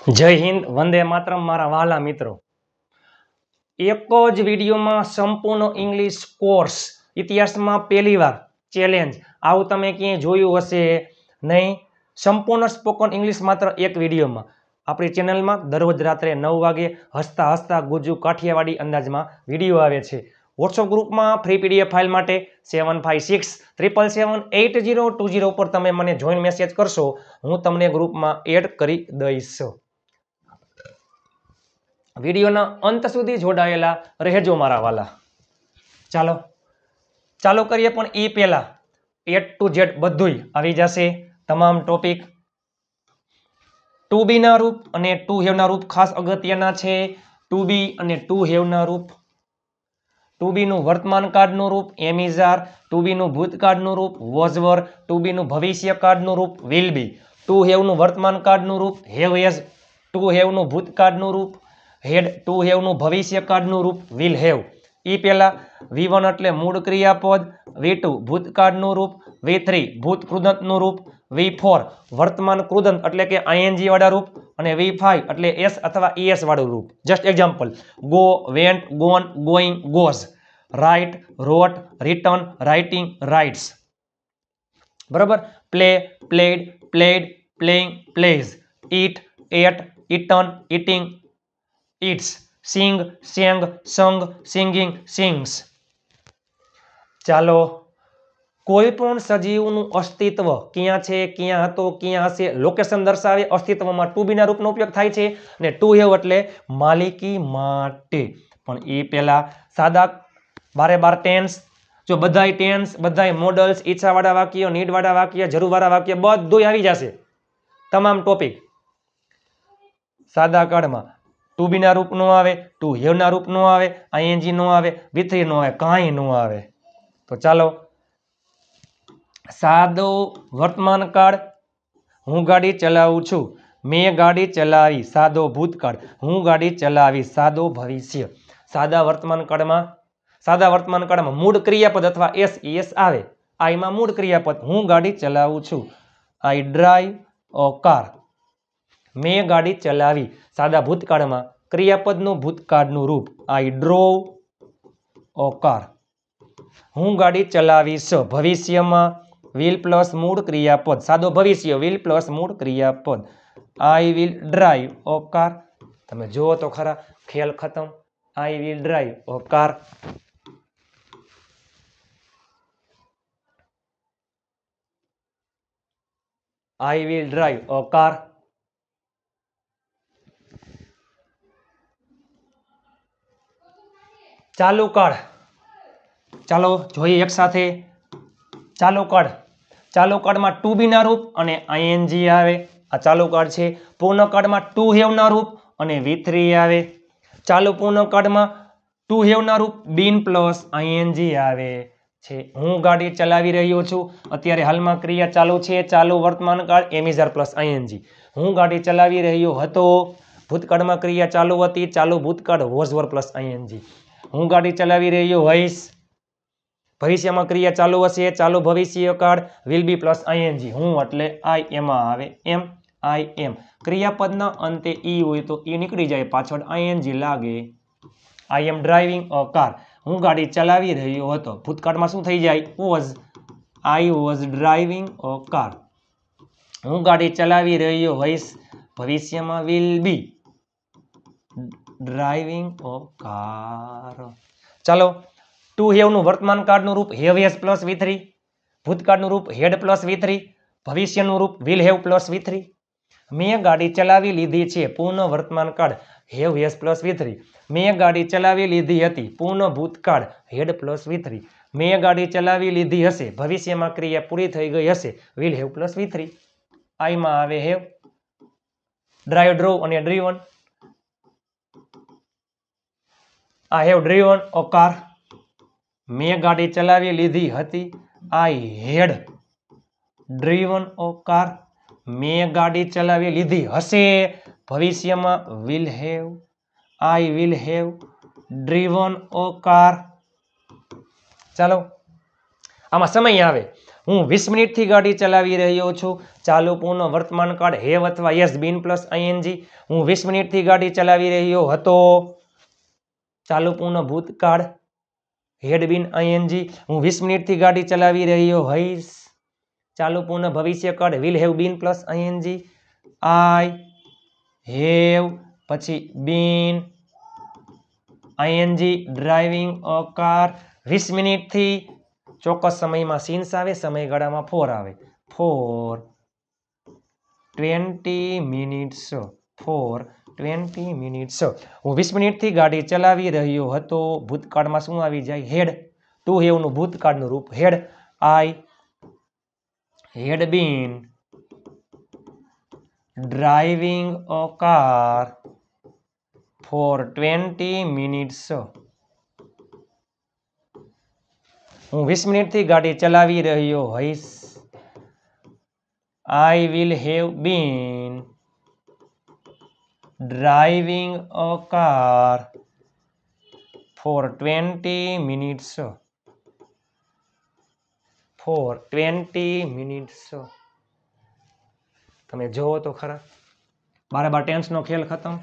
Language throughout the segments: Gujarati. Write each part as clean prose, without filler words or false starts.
જય હિન્દ, વંદે માતરમ મારા વાલા મિત્રો। એક જ વિડીયોમાં સંપૂર્ણ ઇંગ્લિશ કોર્સ ઇતિહાસમાં પહેલીવાર ચેલેન્જ આવું તમે ક્યાંય જોયું હશે નહીં। સંપૂર્ણ સ્પોકન ઇંગ્લિશ માત્ર એક વિડીયોમાં આપણી ચેનલમાં દરરોજ રાત્રે 9 વાગે હસતા હસતા ગુજ્જુ કાઠિયાવાડી અંદાજમાં વિડીયો આવે છે। વોટ્સઅપ ગ્રુપમાં ફ્રી પીડીએફ ફાઇલ માટે 7567778020 પર તમે મને જોઈન મેસેજ કરશો, હું તમને ગ્રુપમાં એડ કરી દઈશ। વિડીયોના અંત સુધી જોડાયેલા રહેજો મારા વાલા। ચાલો કરીએ, પણ એ પહેલા A to Z બધુંય આવી જશે, તમામ ટોપિક। ટુ બી ના રૂપ અને ટુ હેવ ના રૂપ ખાસ અગત્યના છે। ટુ બી અને ટુ હેવ ના રૂપ, ટુ બી નું વર્તમાન કાળનું રૂપ એમ ઇઝ આર, ટુ બી નું ભૂતકાળનું રૂપ વોઝ વર, ટુ બી નું ભવિષ્ય કાળનું રૂપ વિલ બી, ટુ હેવ નું વર્તમાન કાળનું રૂપ હેવ હેઝ, ટુ હેવ નું ભૂતકાળનું રૂપ હેડ, ટુ હેવ નું ભવિષ્ય કાળનું રૂપ વિલ હેવ। એ પહેલા V1 એટલે મૂળ ક્રિયાપદ, V2 ભૂતકાળનું રૂપ, V3 ભૂત કૃદંતનું રૂપ, V4 વર્તમાન કૃદંત એટલે કે ING વાળા રૂપ અને V5 એટલે S અથવા ES વાળું રૂપ। Just example: go, went, gone, going, goes, write, wrote, written, writing, writes. બરાબર। Play, played, played, playing, plays, eat, ate, eaten, eating, eats, sing, sang, sung, singing, sings. ચાલો, કોઈ પણ સજીવનું અસ્તિત્વ ક્યાં છે, ક્યાં હતો, ક્યાં હશે, લોકેશન દર્શાવે અસ્તિત્વમાં ટુ બી ના રૂપનો ઉપયોગ થાય છે અને ટુ હેવ એટલે માલિકી માટે। પણ એ પહેલા સાદા બારે બાર ટેન્સ, જો બધાય ટેન્સ, બધાય મોડલ્સ, ઈચ્છાવાળા વાક્ય, નીડવાળા વાક્ય, જરૂરવાળા વાક્ય બધું આવી જશે, તમામ ટોપિક। સાદા કાળમાં ટુ બી ના રૂપ નો આવે, ટુ હેવ ના રૂપ નો આવે, ING નો આવે, V3 નો આવે, કાંઈ નો આવે। તો ચાલો, સાદો વર્તમાન કાળ, હું ગાડી ચલાવું છું, મેં ગાડી ચલાવી સાદો ભૂતકાળ, હું ગાડી ચલાવી સાદો ભવિષ્ય। સાદા વર્તમાન કાળમાં મૂળ ક્રિયાપદ અથવા SES આવે, આઈમાં મૂળ ક્રિયાપદ, હું ગાડી ચલાવું છું, આઈ ડ્રાઈવ અ કાર। મેં ગાડી ચલાવી સાદા ભૂતકાળમાં ક્રિયાપદનું ભૂતકાળનું રૂપ, આઈ ડ્રોવ અ કાર। હું ગાડી ચલાવીશ ભવિષ્યમાં વિલ પ્લસ મૂળ ક્રિયાપદ, સાદો ભવિષ્ય, વિલ પ્લસ મૂળ ક્રિયાપદ, I will drive a car. તમે જુઓ તો ખરા, ખેલ ખતમ, I will drive a car. I will drive a car. ચાલુ કાળ, ચાલો જોઈએ એક સાથે। ચાલુ કાળમાં ટુ બી ના રૂપ અને ING આવે, આ ચાલુ કાળ છે। પૂર્ણકાળમાં ટુ હેવ ના રૂપ અને V3 આવે। ચાલુ પૂર્ણકાળમાં ટુ હેવ ના રૂપ બીન પ્લસ ING આવે છે। હું ગાડી ચલાવી રહ્યો છું, અત્યારે હાલમાં ક્રિયા ચાલુ છે, ચાલુ વર્તમાન કાળ એમ ઇઝ આર પ્લસ ING। હું ગાડી ચલાવી રહ્યો હતો, ભૂતકાળમાં ક્રિયા ચાલુ હતી, ચાલુ ભૂતકાળ વોઝ વર પ્લસ ING। હું ગાડી ચલાવી રહ્યો હોઈશ, ભવિષ્યમાં ક્રિયા ચાલુ હશે, ચાલુ ભવિષ્ય કાળ વિલ બી પ્લસ ING। હું એટલે આઈ એમાં આવે એમ, આઈ એમ। ક્રિયાપદના અંતે ઈ હોય તો ઈ નીકળી જાય, પાછળ ING લાગે। આઈ એમ ડ્રાઇવિંગ અ કાર, હું ગાડી ચલાવી રહ્યો હતો, ભૂતકાળમાં શું થઈ જાય, was, I was driving a car. હું ગાડી ચલાવી રહ્યો હોઈશ, ભવિષ્યમાં will be driving a car. ચાલો, ટુ હેવ નું વર્તમાન કાળનું રૂપ હેવ હેઝ પ્લસ V3, ભૂતકાળનું રૂપ હેડ પ્લસ V3, ભવિષ્યનું રૂપ વિલ હેવ પ્લસ V3। મેં ગાડી ચલાવી લીધી છે, પૂર્ણ વર્તમાન કાળ હેવ હેઝ પ્લસ V3। મેં ગાડી ચલાવી લીધી હતી, પૂર્ણ ભૂતકાળ હેડ પ્લસ V3। મેં ગાડી ચલાવી લીધી હશે, ભવિષ્યમાં ક્રિયા પૂરી થઈ ગઈ હશે, વિલ હેવ પ્લસ V3। આઈમાં આવે હેવ, ડ્રાઈવ, ડ્રોવ અને driven. I have driven a car. મેં ગાડી ચલાવી લીધી હતી, I had driven a car. મેં ગાડી ચલાવી લીધી હશે, ભવિષ્યમાં will have, I will have driven a car। ચાલો, આમાં સમય આવે, હું 20 મિનિટથી ગાડી ચલાવી રહ્યો છું. ચાલુ પૂર્ણ વર્તમાન કાળ હેવ અથવા યસ બીન પ્લસ આઈએનજી. હું 20 મિનિટથી ગાડી ચલાવી રહ્યો હતો. ચાલુ પૂર્ણ ભૂતકાળ હેડ બીન આઈએનજી. હું 20 મિનિટથી ગાડી ચલાવી રહ્યો હઈશ. ચાલુ પૂર્ણ ભવિષ્યકાળ will have been plus ING. I have પછી been ING driving a car. 20 મિનિટથી ચોક્કસ સમયમાં સિન્સ આવે, સમયગાળામાં ફોર આવે. For 20 minutes. For 20 minutes. હું 20 મિનિટથી ગાડી ચલાવી રહ્યો હતો. ભૂતકાળમાં શું આવી જાય? હેડ. ટુ હેવનું ભૂતકાળનું રૂપ had. I had been driving a car for 20 minutes. હું 20 મિનિટથી ગાડી ચલાવી રહ્યો હઈશ. I will have been driving a car for 20 minutes. For 20 minutes. તમે જોવો તો ખરા, બાર ટેન્સનો ખેલ ખતમ.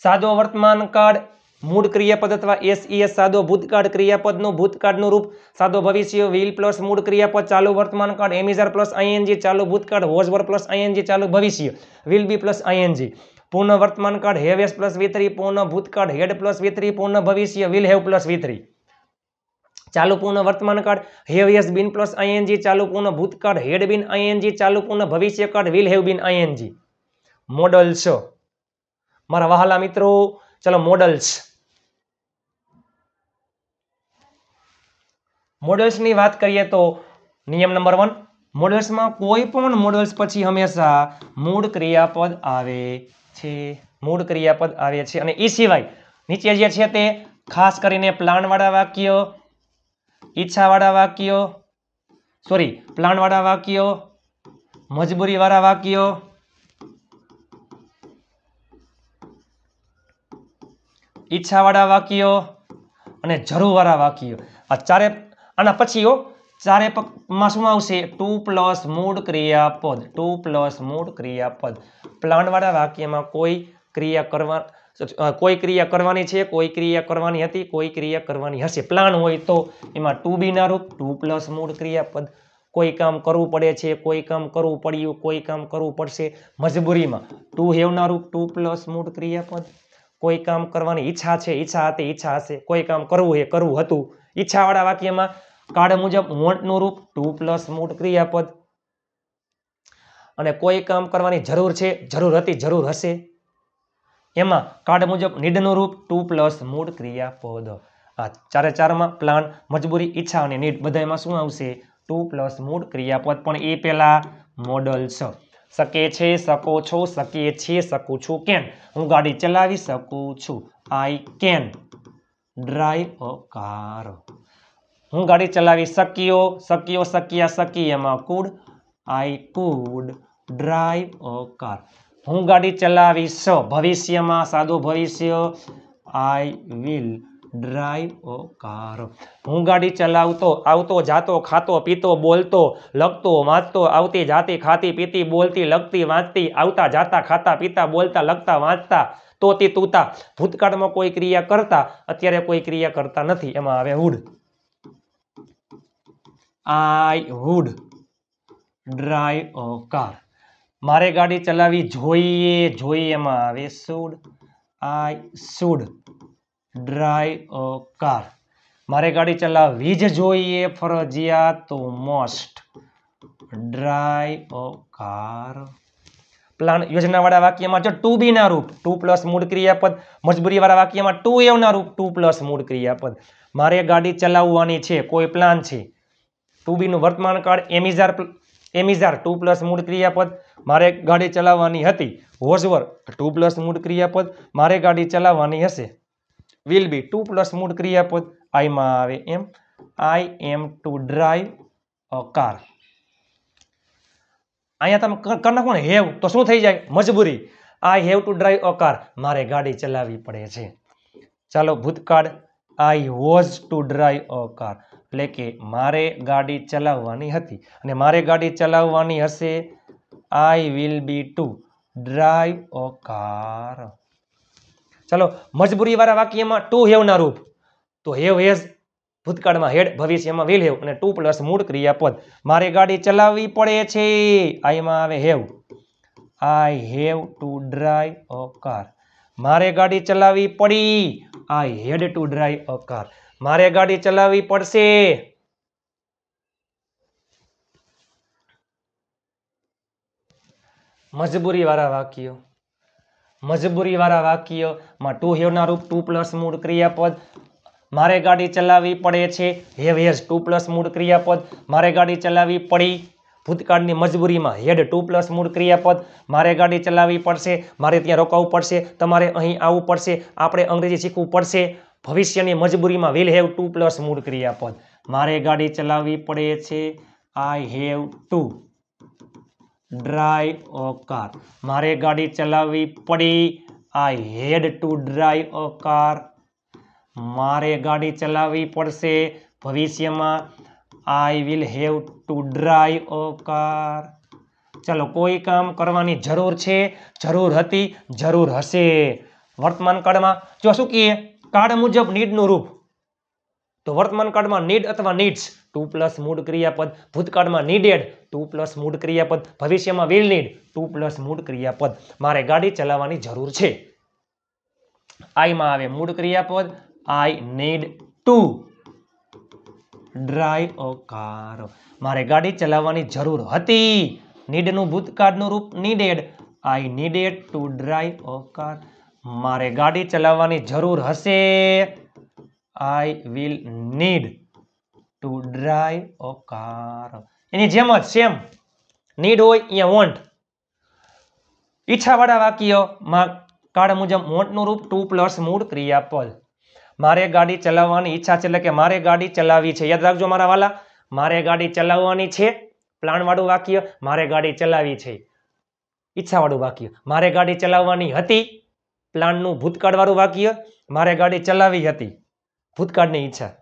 સાદો વર્તમાન કાળ મૂળ ક્રિયાપદ અથવા એસઈએસ સાદો ભૂતકાળ ક્રિયાપદનું ભૂતકાળનું રૂપ સાદો ભવિષ્ય વિલ પ્લસ મૂળ ક્રિયાપદ ચાલુ વર્તમાન કાળ એમિઝાર પ્લસ આઈએનજી ચાલુ ભૂતકાળ વોઝ વર પ્લસ આઈએનજી ચાલુ ભવિષ્ય વિલ બી પ્લસ આઈએનજી પૂર્ણ વર્તમાન કાળ હેવ એસ પ્લસ વી3 પૂર્ણ ભૂતકાળ હેડ પ્લસ વી3 પૂર્ણ ભવિષ્ય વિલ હેવ પ્લસ વી3 ચાલુ પૂર્ણ વર્તમાન કાળ have S bin plus ING ચાલુ પૂર્ણ ભૂતકાળ હેડ બીન આઈએનજી ચાલુ પૂર્ણ ભવિષ્ય કાળ will have bin ING. Models મારા વહાલા મિત્રો, ચલો મોડલ્સ. મોડલ્સની વાત કરીએ તો નિયમ નંબર 1, મોડલ્સમાં કોઈ પણ મોડલ્સ પછી હંમેશા મૂળ ક્રિયાપદ આવે છે. મૂળ ક્રિયાપદ આવે છે અને એ સિવાય નીચે જે છે તે ખાસ કરીને પ્લાનવાળા વાક્ય, ઈચ્છાવાળા વાક્ય, પ્લાનવાળા વાક્ય, મજબૂરીવાળા વાક્ય, ઈચ્છાવાળા વાક્ય અને જરૂરવાળા વાક્ય, આ ચારે આના પછી ચારે માં શું આવશે? 2+ મૂળ ક્રિયાપદ. 2+ મૂળ ક્રિયાપદ. પ્લાનવાળા વાક્યમાં કોઈ ક્રિયા કરવાની છે, કોઈ ક્રિયા કરવાની હતી, કોઈ ક્રિયા કરવાની હશે. પ્લાન હોય તો એમાં ટુ બી ના રૂપ 2+ મૂળ ક્રિયાપદ. કોઈ કામ કરવું પડે છે, કોઈ કામ કરવું પડ્યું, કોઈ કામ કરવું પડશે. મજબૂરીમાં ટુ હેવ ના રૂપ 2+ મૂળ ક્રિયાપદ. કોઈ કામ કરવાની ઈચ્છા છે, ઈચ્છા હતી, ઈચ્છા હશે. કોઈ કામ કરવું એ કરવું હતું. ઈચ્છાવાળા વાક્યમાં કાળ મુજબ વોન્ટ નું રૂપ 2+ મૂળ ક્રિયાપદ. અને કોઈ કામ કરવાની જરૂર છે, જરૂર હતી, જરૂર હશે. એમાં કાળ મુજબ નીડ નું રૂપ 2+ મૂળ ક્રિયાપદ. આ ચારે ચારમાં પ્લાન, મજબૂરી, ઈચ્છા અને નીડ બધામાં શું આવશે? 2+ મૂળ ક્રિયાપદ. પણ એ પેલા મોડલ્સ. શકે છે, શકો છો, શકીએ છીએ, શકું છું, કેન. હું ગાડી ચલાવી શકું છું. I can drive a car. હું ગાડી ચલાવી શક્યો, શક્યા, શકી એમાં food. I could drive a car. હું ગાડી ચલાવીશ ભવિષ્યમાં સાદો ભવિષ્ય I will drive a car. હું ગાડી ચલાવતો, આવતો, જાતો, ખાતો, પીતો, બોલતો, લખતો, વાંચતો, આવતી, જાતી, ખાતી, પીતી, બોલતી, લખતી, વાંચતી, આવતા, જાતા, ખાતા, પીતા, બોલતા, લખતા, વાંચતા, તોતી, તૂતા. ભૂતકાળમાં કોઈ ક્રિયા કરતા, અત્યારે કોઈ ક્રિયા કરતા નથી. એમાં આવે would. I would drive a car. મારે ગાડી ચલાવવી જોઈએ, જોઈએ એમાં આવે should. I should drive a car. મારે ગાડી ચલાવવી જ જોઈએ, ફરજિયાત, તો must drive a car. Plan યોજનાવાળા વાક્યમાં જો ટુ બી ના રૂપ 2+ મૂળ ક્રિયાપદ. મજબૂરીવાળા વાક્યમાં ટુ એવ ના રૂપ 2+ મૂળ ક્રિયાપદ. મારે ગાડી ચલાવવાની છે, કોઈ પ્લાન છે. ટુ બી નું વર્તમાન કાળ એમિઝાર 2+ મૂળ ક્રિયાપદ. મારે ગાડી ચલાવવાની હતી. વોઝ વર 2+ મૂળ ક્રિયાપદ. મારે ગાડી ચલાવવાની હશે. વિલ બી 2+ મૂળ ક્રિયાપદ. આઈમાં આવે એમ. આઈ એમ ટુ ડ્રાઈવ અ કાર. અહીંયા તમે કરી નાખો ને હેવ, તો શું થઈ જાય? મજબૂરી. I have to drive a car. મારે ગાડી ચલાવવી પડે છે. ચાલો ભૂતકાળ I was two drive a car. એટલે કે મારે ગાડી ચલાવવાની હતી અને મારે ગાડી ચલાવવાની હશે I will be two drive a car. ચલો મજબૂરી વાળા વાક્યમાં ટુ હેવના રૂપ તો હેવ હેઝ ભૂતકાળમાં હેડ, ભવિષ્યમાં વિલ હેવ અને ટુ પ્લસ મૂળ ક્રિયાપદ. મારે ગાડી ચલાવવી પડે છે આઈમાં આવે have. I have to drive a car. મારે ગાડી ચલાવવી પડી આઈ હેડ ટુ ડ્રાઈવ અ કાર. મારે ગાડી ચલાવવી પડશે. મજબૂરી વાળા વાક્યો, મજબૂરી વાળા વાક્યમાં ટુ હેવના રૂપ ટુ પ્લસ મૂળ ક્રિયાપદ. મારે ગાડી ચલાવવી પડે છે હેવ હેઝ ટુ પ્લસ મૂળ ક્રિયાપદ. મારે ગાડી ચલાવવી પડી ભૂતકાળની મજબૂરીમાં હેડ ટુ પ્લસ મૂળ ક્રિયાપદ. મારે ગાડી ચલાવવી પડશે, મારે ત્યાં રોકાવું પડશે, તમારે અહીં આવવું પડશે, આપણે અંગ્રેજી શીખવું પડશે. ભવિષ્યની મજબૂરીમાં વિલ હેવ ટુ પ્લસ મૂળ ક્રિયાપદ. મારે ગાડી ચલાવવી પડે છે I have to drive a car. મારે ગાડી ચલાવવી પડી આઈ હેડ ટુ ડ્રાઈવ અ કાર. મારે ગાડી ચલાવવી પડશે ભવિષ્યમાં I will have to drive a car. ચલો કોઈ કામ કરવાની જરૂર છે, જરૂર હતી, જરૂર હશે. વર્તમાન કાળમાં જો શું કહીએ કાળ મુજબ નીડનું રૂપ તો વર્તમાન કાળમાં નીડ અથવા નીડ્સ ટુ પ્લસ મૂળ ક્રિયાપદ. ભૂતકાળમાં નીડેડ ટુ પ્લસ મૂળ ક્રિયાપદ. ભવિષ્યમાં વિલ નીડ ટુ પ્લસ મૂળ ક્રિયાપદ. મારે ગાડી ચલાવવાની જરૂર છે આઈમાં આવે મૂળ ક્રિયાપદ I need to drive a car. મારે ગાડી ચલાવવાની જરૂર હતી નીડનું ભૂતકાળનું રૂપ needed I needed to drive a car. મારે ગાડી ચલાવવાની જરૂર હશે I will need to drive a car. એની જેમ જ સેમ નીડ હોય અહીંયા વોન્ટ. ઈચ્છાવાળા વાક્યમાં કાળ મુજબ વોન્ટનું રૂપ ટુ પ્લસ મૂળ ક્રિયાપદ. મારે ગાડી ચલાવવાની ઈચ્છા છે એટલે કે મારે ગાડી ચલાવવી છે. યાદ રાખજો મારા વાલા, મારે ગાડી ચલાવવાની છે પ્લાન વાળું વાક્ય, મારે ગાડી ચલાવી છે ઈચ્છા વાળું વાક્ય. મારે ગાડી ચલાવવાની હતી પ્લાનનું ભૂતકાળ વાળું વાક્ય, મારે ગાડી ચલાવી હતી ભૂતકાળની ઈચ્છા.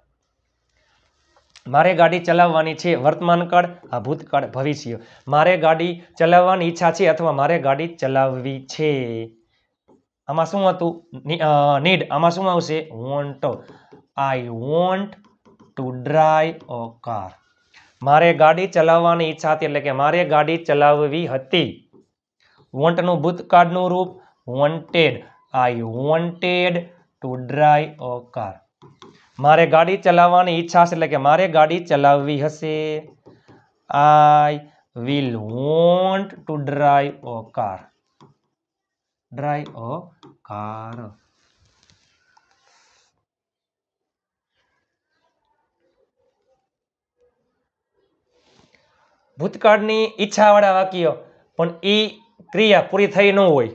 મારે ગાડી ચલાવવાની છે વર્તમાન કાળ, આ ભૂતકાળ ભવિષ્ય. મારે ગાડી ચલાવવાની ઈચ્છા છે અથવા મારે ગાડી ચલાવવી છે. આમાં શું હતું નીડ, આમાં શું આવશે want. I want to drive a car. મારે ગાડી ચલાવવાની ઈચ્છા હતી એટલે કે મારે ગાડી ચલાવવી હતી. વોન્ટનું ભૂતકાળનું રૂપ wanted. I wanted to drive a car. મારે ગાડી ચલાવવાની ઈચ્છા હશે એટલે કે મારે ગાડી ચલાવવી હશે. I will want to drive a car. Drive a car. ભૂતકાળની ઈચ્છાવાળા વાક્ય પણ એ ક્રિયા પૂરી થઈ ન હોય.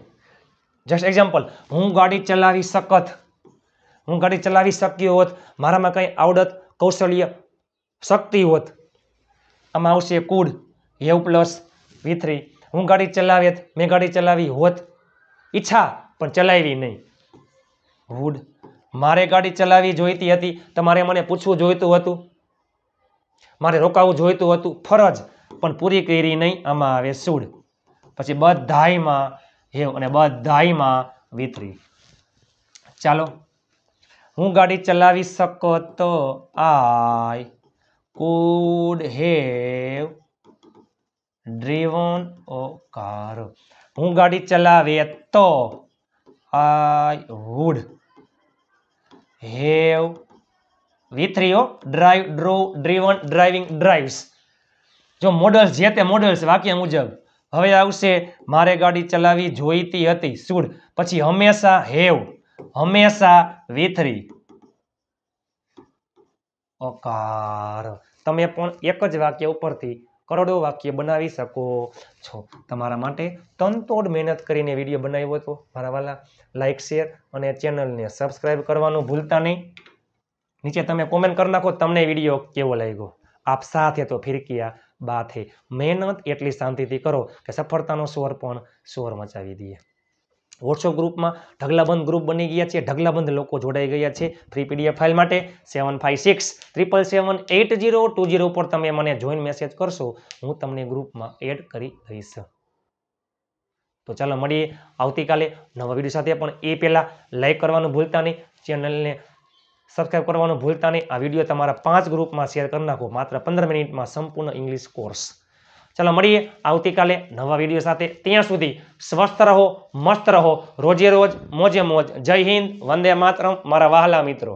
જસ્ટ એક્ઝામ્પલ, હું ગાડી ચલાવી શકત, હું ગાડી ચલાવી શક્યો હોત, મારામાં કંઈ આવડત કૌશલ્ય શક્તિ હોત. આમાં આવશે કુડ હેવ પ્લસ V3. હું ગાડી ચલાવેત, મેં ગાડી ચલાવી હોત. ઈચ્છા પણ ચલાવી નહીં વુડ. મારે ગાડી ચલાવવી જોઈતી હતી, તમારે મને પૂછવું જોઈતું હતું, મારે રોકાવું જોઈતું હતું. ફરજ પણ પૂરી કરી નહીં, આમાં આવે શુડ. પછી બધાયમાં હેવ અને બધાયમાં V3. ચાલો, હું ગાડી ચલાવી શકતો I could have driven a car. હું ગાડી ચલાવે તો I would have V3 drive, ડ્રોવ, driven, driving, drives. જો મોડલ્સ જે તે મોડલ્સ વાક્ય મુજબ. હવે આવશે મારે ગાડી ચલાવી જોઈતી હતી શુડ. પછી હંમેશા હેવ, હંમેશા V3 અ કાર. તમે પણ એક જ વાક્ય ઉપરથી કરોડો વાક્ય બનાવી શકો છો. તમારા માટે તનતોડ મહેનત કરીને વિડીયો બનાવ્યો હતો મારા વાલા. લાઈક, શેર અને ચેનલને સબસ્ક્રાઇબ કરવાનું ભૂલતા નહીં. નીચે તમે કોમેન્ટ કરી નાખો તમને વિડીયો કેવો લાગ્યો. આપ સાથ હે તો ફિર કિયા બાત હે. મહેનત એટલી શાંતિથી કરો કે સફળતાનો સ્વર પણ શોર મચાવી દઈએ. વોટ્સઅપ ગ્રુપમાં ઢગલાબંધ ગ્રુપ બની ગયા છે, ઢગલાબંધ લોકો જોડાઈ ગયા છે ફ્રી પીડીએફ ફાઇલ માટે 7567778020 ઉપર તમે મને જોઈન મેસેજ કરશો, હું તમને ગ્રુપમાં એડ કરી દઈશ. તો ચાલો મળીએ આવતીકાલે નવા વિડીયો સાથે. પણ એ પહેલાં લાઈક કરવાનું ભૂલતા નહીં, ચેનલને સબસ્ક્રાઈબ કરવાનું ભૂલતા નહીં. આ વિડીયો તમારા 5 ગ્રુપમાં શેર કરી નાખો. માત્ર 15 મિનિટમાં સંપૂર્ણ ઇંગ્લિશ કોર્સ. ચાલો મળીએ આવતીકાલે નવા વિડીયો સાથે. ત્યાં સુધી સ્વસ્થ રહો, મસ્ત રહો, રોજે રોજ મોજે મોજ. જય હિન્દ, વંદે માતરમ મારા વહાલા મિત્રો.